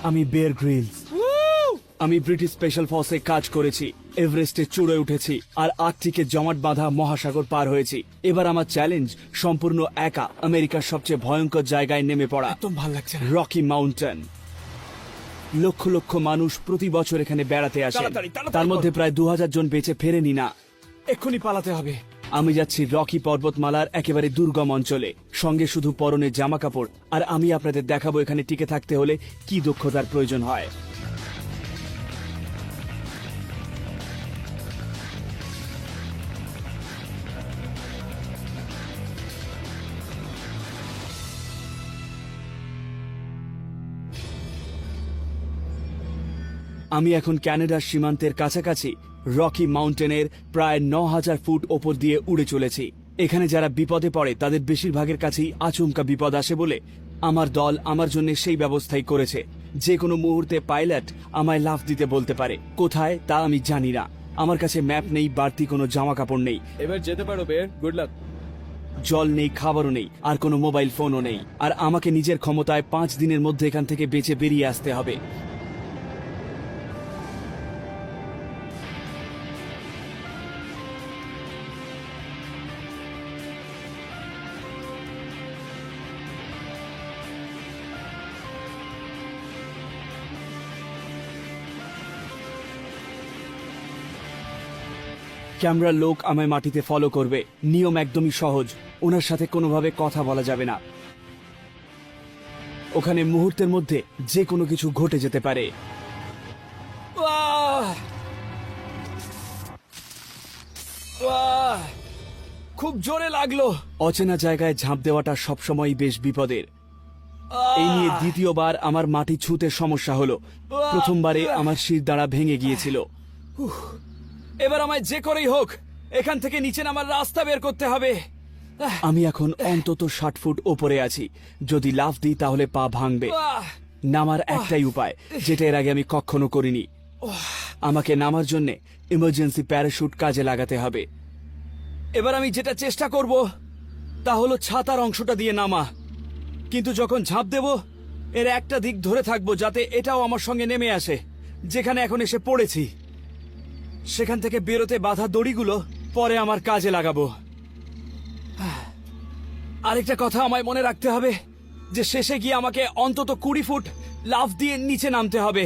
আমি bear Grylls. আমি British special ফোর্সে কাজ করেছি, এভারেস্টে চড়ে উঠেছি, আর আর্কটিকে জমাট বাঁধা মহাসাগর পার হয়েছি। এবার আমার চ্যালেঞ্জ সম্পূর্ণ একা আমেরিকার সবচেয়ে ভয়ঙ্কর জায়গায় নেমে পড়া, একদম ভাল লাগছে না। Rocky mountain. লক্ষ লক্ষ মানুষ প্রতি বছর এখানে বেড়াতে আসে, তাড়াতাড়ি, তাড়াতাড়ি তার মধ্যে করো। প্রায় 2000 জন বেঁচে ফেরেনি না। এক্ষুনি পালাতে হবে। আমি যাচ্ছি রকি পর্বতমালার একেবারে দুর্গম অঞ্চলে, সঙ্গে শুধু পরনে জামা কাপড়, আর আমি আপনাদের দেখাবো এখানে টিকে থাকতে হলে কি দক্ষতার প্রয়োজন হয়। আমি এখন ক্যানাডার সীমান্তের কাছাকাছি রকি মাউন্টেনের প্রায় 9000 ফুট ওপর দিয়ে উড়ে চলেছি। এখানে যারা বিপদে পড়ে তাদের বেশিরভাগের কাছেই আচমকা বিপদ আসে বলে আমার দল আমার জন্য সেই ব্যবস্থাই করেছে। যে কোনো মুহূর্তে পাইলট আমায় লাফ দিতে বলতে পারে। কোথায় তা আমি জানি না। আমার কাছে ম্যাপ নেই, বাড়তি কোনো জামা কাপড় নেই, এবার যেতে পারো বের, গুড লাক। জল নেই, খাবারও নেই, আর কোনো মোবাইল ফোনও নেই। আর আমাকে নিজের ক্ষমতায় 5 দিনের মধ্যে এখান থেকে বেঁচে বেরিয়ে আসতে হবে। ক্যামেরার লোক আমায় মাটিতে ফলো করবে। নিয়ম একদমই সহজ, ওনার সাথে কোনোভাবে কথা বলা যাবে না। ওখানে মুহূর্তের মধ্যে যে কোনো কিছু ঘটে যেতে পারে। খুব জোরে লাগলো। অচেনা জায়গায় ঝাঁপ দেওয়াটা সবসময় বেশ বিপদের। এই নিয়ে দ্বিতীয়বার আমার মাটি ছুঁতে সমস্যা হলো। প্রথমবারে আমার শিরদাঁড়া ভেঙে গিয়েছিল। এবার আমায় যে করেই হোক এখান থেকে নিচে নামার রাস্তা বের করতে হবে। আমি এখন অন্তত 60 ফুট ওপরে আছি। যদি লাফ দিই তাহলে পা ভাঙবে। নামার একটাই উপায়, যেটা এর আগে আমি কখনো করিনি। আমাকে নামার জন্য ইমার্জেন্সি প্যারাশুট কাজে লাগাতে হবে। এবার আমি যেটা চেষ্টা করব তা হলো ছাতার অংশটা দিয়ে নামা। কিন্তু যখন ঝাঁপ দেব এর একটা দিক ধরে থাকবো যাতে এটাও আমার সঙ্গে নেমে আসে। যেখানে এখন এসে পড়েছি সেখান থেকে বেরোতে বাধা দড়িগুলো পরে আমার কাজে লাগাবো। আরেকটা কথা আমায় মনে রাখতে হবে যে শেষে গিয়ে আমাকে অন্তত 20 ফুট লাফ দিয়ে নিচে নামতে হবে।